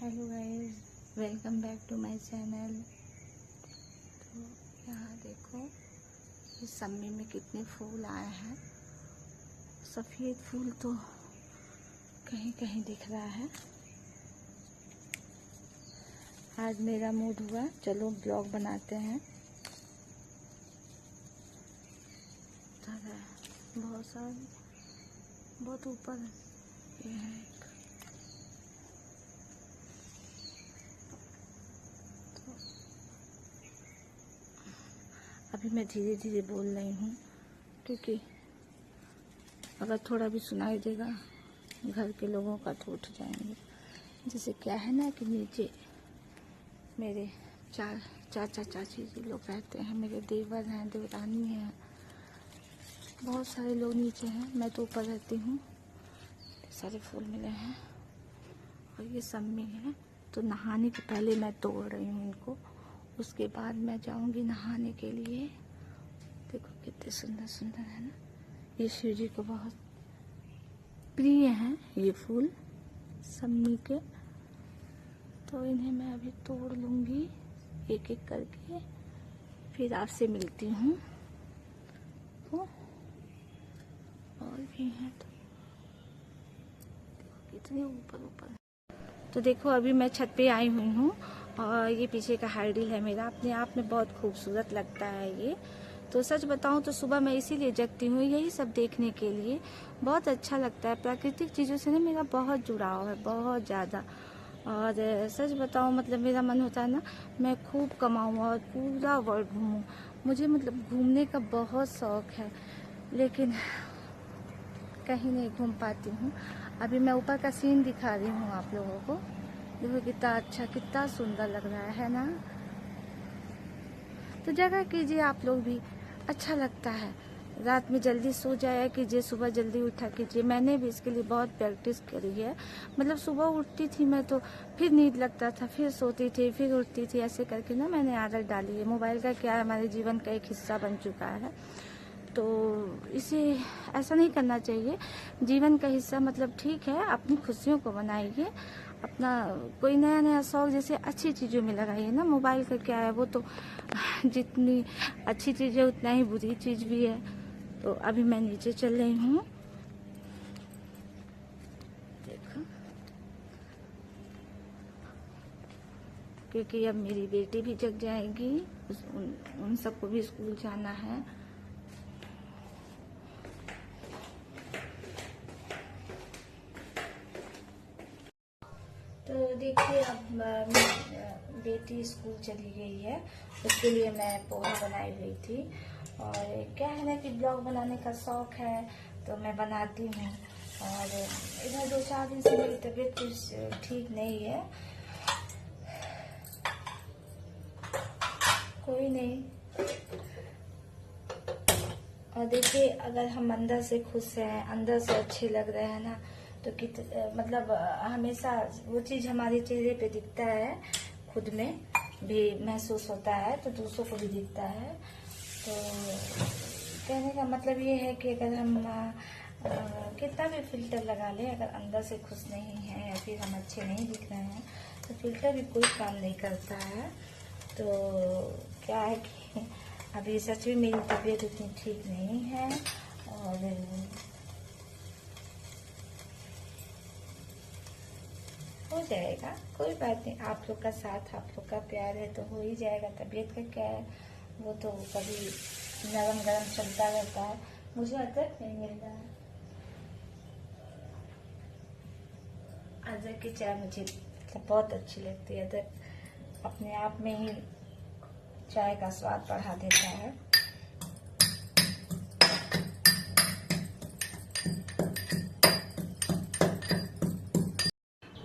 Hello guys, welcome back to my channel. तो यहाँ देखो इस सम्मी में कितने फूल आए हैं। सफ़ेद फूल तो कहीं कहीं दिख रहा है। आज मेरा मूड हुआ चलो ब्लॉग बनाते हैं। बहुत सारे, बहुत ऊपर ये है। अभी मैं धीरे धीरे बोल रही हूँ क्योंकि अगर थोड़ा भी सुनाई देगा घर के लोगों का तो उठ जाएंगे। जैसे क्या है ना कि नीचे मेरे चाचा चाची जी लोग रहते हैं, मेरे देवर हैं, देवरानी हैं, बहुत सारे लोग नीचे हैं। मैं तो ऊपर रहती हूँ। सारे फूल मिले हैं और ये सम्मी है। तो नहाने के पहले मैं तोड़ रही हूँ इनको, उसके बाद मैं जाऊंगी नहाने के लिए। देखो कितने सुंदर सुंदर है ना। ये शिव जी को बहुत प्रिय हैं ये फूल सम्मी के। तो इन्हें मैं अभी तोड़ लूंगी एक एक करके, फिर आपसे मिलती हूँ। और भी हैं तो देखो कितने ऊपर ऊपर। तो देखो अभी मैं छत पे आई हुई हूँ और ये पीछे का हाइडिल है मेरा, अपने आप में बहुत खूबसूरत लगता है ये। तो सच बताऊँ तो सुबह मैं इसीलिए जगती हूँ यही सब देखने के लिए। बहुत अच्छा लगता है, प्राकृतिक चीज़ों से ना मेरा बहुत जुड़ाव है, बहुत ज़्यादा। और सच बताऊँ मतलब मेरा मन होता है ना मैं खूब कमाऊँ और पूरा वर्ल्ड घूमूँ। मुझे मतलब घूमने का बहुत शौक है, लेकिन कहीं नहीं घूम पाती हूँ। अभी मैं ऊपर का सीन दिखा रही हूँ आप लोगों को। देखो कितना अच्छा, कितना सुंदर लग रहा है ना। तो जगह कीजिए आप लोग भी, अच्छा लगता है। रात में जल्दी सो जाया कीजिए, सुबह जल्दी उठा कीजिए। मैंने भी इसके लिए बहुत प्रैक्टिस करी है। मतलब सुबह उठती थी मैं तो फिर नींद लगता था, फिर सोती थी, फिर उठती थी, ऐसे करके ना मैंने आदत डाली है। मोबाइल का क्या है, हमारे जीवन का एक हिस्सा बन चुका है। तो इसे ऐसा नहीं करना चाहिए। जीवन का हिस्सा मतलब ठीक है, अपनी खुशियों को बनाइए, अपना कोई नया नया शौक जैसे अच्छी चीज़ों में लगाइए ना। मोबाइल का क्या है, वो तो जितनी अच्छी चीज़ है उतना ही बुरी चीज़ भी है। तो अभी मैं नीचे चल रही हूँ। देखो क्योंकि अब मेरी बेटी भी जग जाएगी, उन सबको भी स्कूल जाना है। तो देखिए अब बेटी स्कूल चली गई है, उसके लिए मैं पोहा बनाई हुई थी। और क्या है ना कि ब्लॉग बनाने का शौक है तो मैं बनाती हूँ। और इधर 2-4 दिन से मेरी तबीयत कुछ ठीक नहीं है। कोई नहीं। और देखिए अगर हम अंदर से खुश हैं, अंदर से अच्छे लग रहे हैं ना, तो मतलब हमेशा वो चीज़ हमारे चेहरे पे दिखता है, खुद में भी महसूस होता है, तो दूसरों को भी दिखता है। तो कहने का मतलब ये है कि अगर हम कितना भी फिल्टर लगा लें, अगर अंदर से खुश नहीं है या फिर हम अच्छे नहीं दिख रहे हैं तो फिल्टर भी कोई काम नहीं करता है। तो क्या है कि अभी सच में मेरी तबीयत उतनी ठीक नहीं है और हो जाएगा, कोई बात नहीं। आप लोग का साथ, आप लोग का प्यार है तो हो ही जाएगा। तबीयत का क्या है, वो तो कभी नरम गरम चलता रहता है। मुझे अदरक नहीं मिल रहा है। अदरक की चाय मुझे बहुत अच्छी लगती है। अदरक अपने आप में ही चाय का स्वाद बढ़ा देता है।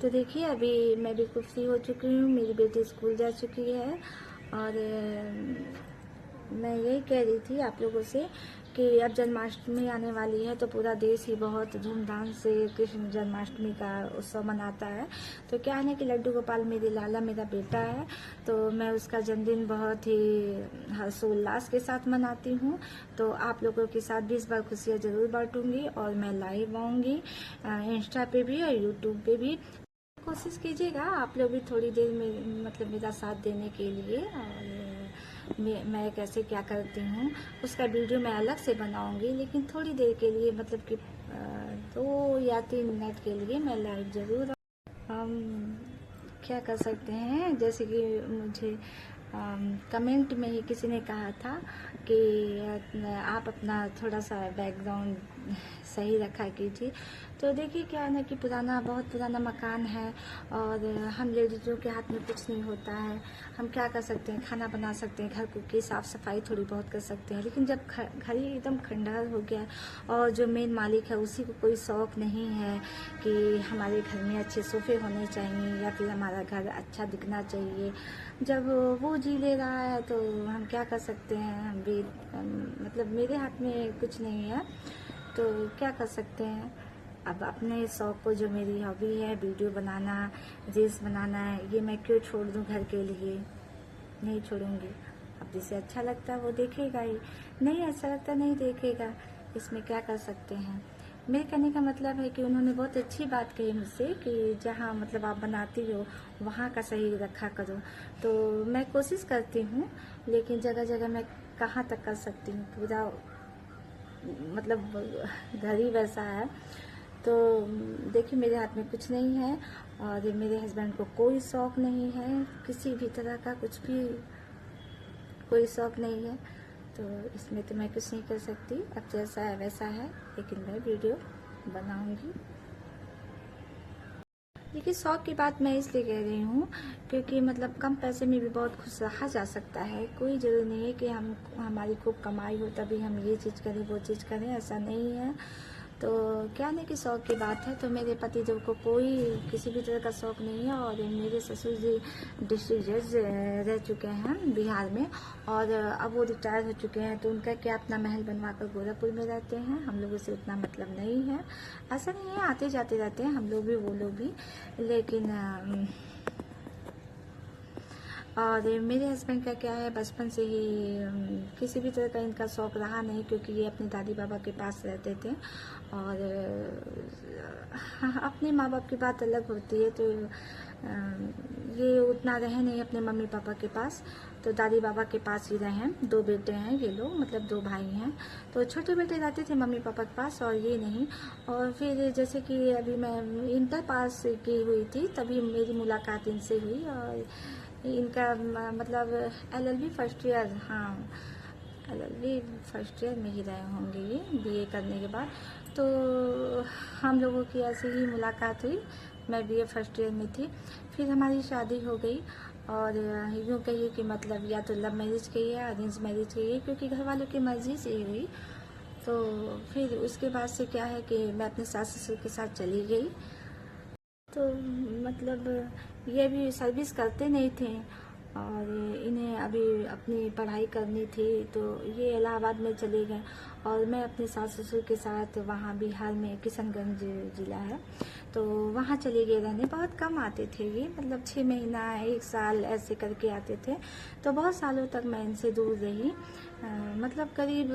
तो देखिए अभी मैं बिल्कुल फ्री हो चुकी हूँ, मेरी बेटी स्कूल जा चुकी है। और मैं यही कह रही थी आप लोगों से कि अब जन्माष्टमी आने वाली है तो पूरा देश ही बहुत धूमधाम से कृष्ण जन्माष्टमी का उत्सव मनाता है। तो क्या है ना कि लड्डू गोपाल मेरी लाला मेरा बेटा है, तो मैं उसका जन्मदिन बहुत ही हर्षोल्लास के साथ मनाती हूँ। तो आप लोगों के साथ भी इस बार खुशियाँ ज़रूर बांटूंगी और मैं लाइव आऊँगी इंस्टा पे भी और यूट्यूब पे भी। कोशिश कीजिएगा आप लोग भी थोड़ी देर में मतलब मेरा साथ देने के लिए। और मैं कैसे क्या करती हूँ उसका वीडियो मैं अलग से बनाऊंगी, लेकिन थोड़ी देर के लिए मतलब कि 2 या 3 मिनट के लिए मैं लाइव ज़रूर। हम क्या कर सकते हैं, जैसे कि मुझे कमेंट में ही किसी ने कहा था कि आप अपना थोड़ा सा बैकग्राउंड सही रखा कीजिए। तो देखिए क्या है ना कि बहुत पुराना मकान है और हम लेडीज़ों के हाथ में कुछ नहीं होता है। हम क्या कर सकते हैं, खाना बना सकते हैं, घर की साफ़ सफाई थोड़ी बहुत कर सकते हैं, लेकिन जब घर ही एकदम खंडहर हो गया और जो मेन मालिक है उसी को कोई शौक़ नहीं है कि हमारे घर में अच्छे सोफ़े होने चाहिए या फिर हमारा घर अच्छा दिखना चाहिए, जब वो जी ले रहा है तो हम क्या कर सकते हैं। हम भी मतलब मेरे हाथ में कुछ नहीं है तो क्या कर सकते हैं। अब अपने शौक़ को, जो मेरी हॉबी है वीडियो बनाना, रील्स बनाना है, ये मैं क्यों छोड़ दूँ घर के लिए, नहीं छोड़ूंगी। अब जिसे अच्छा लगता है वो देखेगा ही, नहीं अच्छा लगता नहीं देखेगा, इसमें क्या कर सकते हैं। मेरे कहने का मतलब है कि उन्होंने बहुत अच्छी बात कही मुझसे कि जहाँ मतलब आप बनाती हो वहाँ का सही रखा करो। तो मैं कोशिश करती हूँ, लेकिन जगह जगह मैं कहाँ तक कर सकती हूँ, पूरा मतलब घर ही वैसा है। तो देखिए मेरे हाथ में कुछ नहीं है और मेरे हस्बैंड को कोई शौक़ नहीं है किसी भी तरह का, कुछ भी कोई शौक़ नहीं है, तो इसमें तो मैं कुछ नहीं कर सकती। अब जैसा है वैसा है, लेकिन मैं वीडियो बनाऊंगी। देखिए शौक़ की बात मैं इसलिए कह रही हूँ क्योंकि मतलब कम पैसे में भी बहुत खुश रहा जा सकता है। कोई ज़रूरी नहीं है कि हमारी खूब कमाई हो तभी हम ये चीज़ करें वो चीज़ करें, ऐसा नहीं है। तो क्या नहीं कि शौक़ की बात है, तो मेरे पति देव को कोई किसी भी तरह का शौक़ नहीं है। और मेरे ससुर जी डिस्ट्रिक्ट जज रह चुके हैं बिहार में और अब वो रिटायर हो चुके हैं, तो उनका क्या अपना महल बनवा कर गोरखपुर में रहते हैं। हम लोगों से उतना मतलब नहीं है, ऐसा नहीं है, आते जाते रहते हैं हम लोग भी वो लोग भी, लेकिन और मेरे हस्बैंड का क्या है, बचपन से ही किसी भी तरह का इनका शौक़ रहा नहीं, क्योंकि ये अपने दादी बाबा के पास रहते थे। और अपने माँ बाप की बात अलग होती है, तो ये उतना रहे नहीं अपने मम्मी पापा के पास, तो दादी बाबा के पास ही रहे। 2 बेटे हैं ये लोग, मतलब 2 भाई हैं, तो छोटे बेटे रहते थे मम्मी पापा के पास और ये नहीं। और फिर जैसे कि अभी मैं इंटर पास की हुई थी तभी मेरी मुलाकात इनसे हुई और इनका मतलब LLB फर्स्ट ईयर, हाँ LLB फर्स्ट ईयर में ही रहे होंगे ये BA करने के बाद। तो हम लोगों की ऐसे ही मुलाकात हुई, मैं BA फर्स्ट ईयर में थी, फिर हमारी शादी हो गई। और यूँ कहिए कि मतलब या तो लव मैरिज कहिए या अरेंज मैरिज कहिए, क्योंकि घर वालों की मर्जी से ही हुई। तो फिर उसके बाद से क्या है कि मैं अपने सास ससुर के साथ चली गई। तो मतलब ये भी सर्विस करते नहीं थे और इन्हें अभी अपनी पढ़ाई करनी थी, तो ये इलाहाबाद में चले गए और मैं अपने सास ससुर के साथ वहाँ बिहार में किशनगंज ज़िला है, तो वहाँ चले गए रहने। बहुत कम आते थे ये, मतलब 6 महीना 1 साल ऐसे करके आते थे। तो बहुत सालों तक मैं इनसे दूर रही, मतलब करीब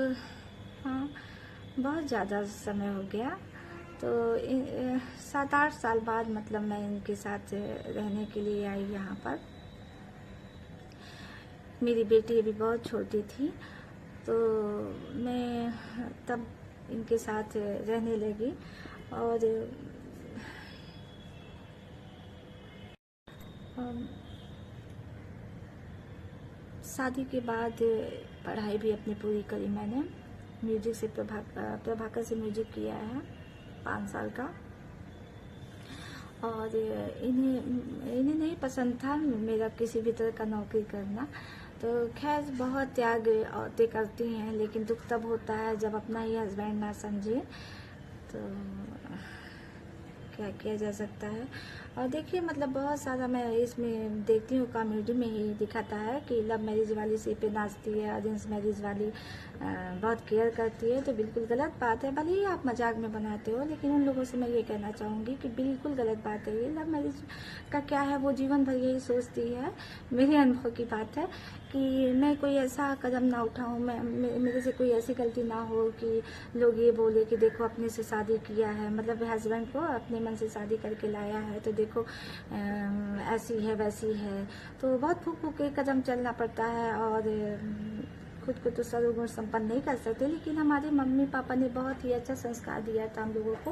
हाँ बहुत ज़्यादा समय हो गया। तो 7-8 साल बाद मतलब मैं इनके साथ रहने के लिए आई यहाँ पर। मेरी बेटी अभी बहुत छोटी थी, तो मैं तब इनके साथ रहने लगी। और शादी के बाद पढ़ाई भी अपनी पूरी करी मैंने। म्यूजिक से प्रभाकर से म्यूजिक किया है 5 साल का। और इन्हें नहीं पसंद था मेरा किसी भी तरह का नौकरी करना, तो खैर बहुत त्याग औरतें करती हैं, लेकिन दुख तब होता है जब अपना ही हस्बैंड ना समझे, तो क्या किया जा सकता है। और देखिए मतलब बहुत सारा मैं इसमें देखती हूँ, कॉमेडी में ही दिखाता है कि लव मैरिज वाली सीट पे नाचती है, अरेंज मैरिज वाली बहुत केयर करती है, तो बिल्कुल गलत बात है। भले ही आप मजाक में बनाते हो, लेकिन उन लोगों से मैं ये कहना चाहूँगी कि बिल्कुल गलत बात है ये। लव मैरिज का क्या है, वो जीवन भर यही सोचती है। मेरे अनुभव की बात है कि मैं कोई ऐसा कदम ना उठाऊँ, मेरे से कोई ऐसी गलती ना हो कि लोग ये बोले कि देखो अपने से शादी किया है, मतलब हस्बैंड को अपने मन से शादी करके लाया है, तो देखो ऐसी है वैसी है, तो बहुत फूक फूक के कदम चलना पड़ता है और खुद को तो सर्वगुण संपन्न नहीं कर सकते, लेकिन हमारे मम्मी पापा ने बहुत ही अच्छा संस्कार दिया था हम लोगों को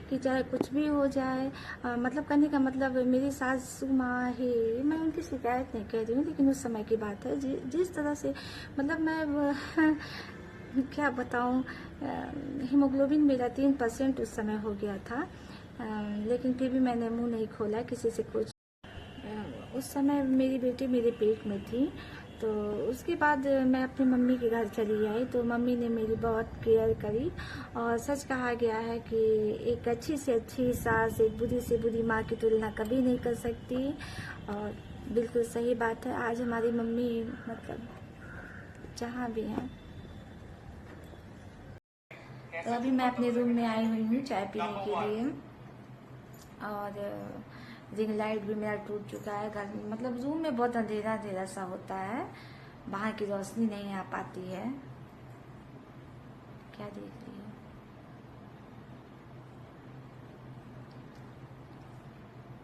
कि चाहे कुछ भी हो जाए, मतलब करने का मतलब मेरी सासू माँ ही, मैं उनकी शिकायत नहीं कर रही हूँ, लेकिन उस समय की बात है जिस तरह से मतलब मैं क्या बताऊँ, हीमोग्लोबिन मेरा 3% उस समय हो गया था, लेकिन फिर भी मैंने मुंह नहीं खोला किसी से कुछ। उस समय मेरी बेटी मेरे पेट में थी, तो उसके बाद मैं अपनी मम्मी के घर चली आई, तो मम्मी ने मेरी बहुत केयर करी। और सच कहा गया है कि एक अच्छी से अच्छी सास एक बुरी से बुरी माँ की तुलना कभी नहीं कर सकती, और बिल्कुल सही बात है। आज हमारी मम्मी मतलब जहाँ भी हैं। तो अभी मैं अपने रूम में आई हुई हूँ चाय पीने के लिए, और रिंग लाइट भी मेरा टूट चुका है घर में, मतलब रूम में बहुत अंधेरा अंधेरा सा होता है, बाहर की रोशनी नहीं आ पाती है। क्या देख रही हो?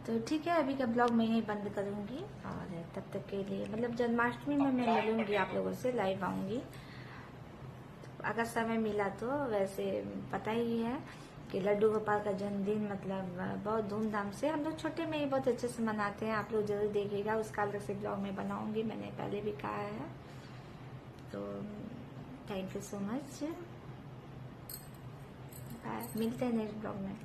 तो ठीक है, अभी का ब्लॉग मैं यहीं बंद करूँगी, और तब तक के लिए मतलब जन्माष्टमी में मैं मिलूँगी आप लोगों से, लाइव आऊँगी अगर समय मिला तो। वैसे पता ही है कि लड्डू गोपाल का जन्मदिन मतलब बहुत धूमधाम से हम लोग छोटे में ही बहुत अच्छे से मनाते हैं, आप लोग जरूर देखिएगा, उसका अलग से ब्लॉग में बनाऊंगी, मैंने पहले भी कहा है। तो thank you so much, bye, मिलते हैं नेक्स्ट ब्लॉग में।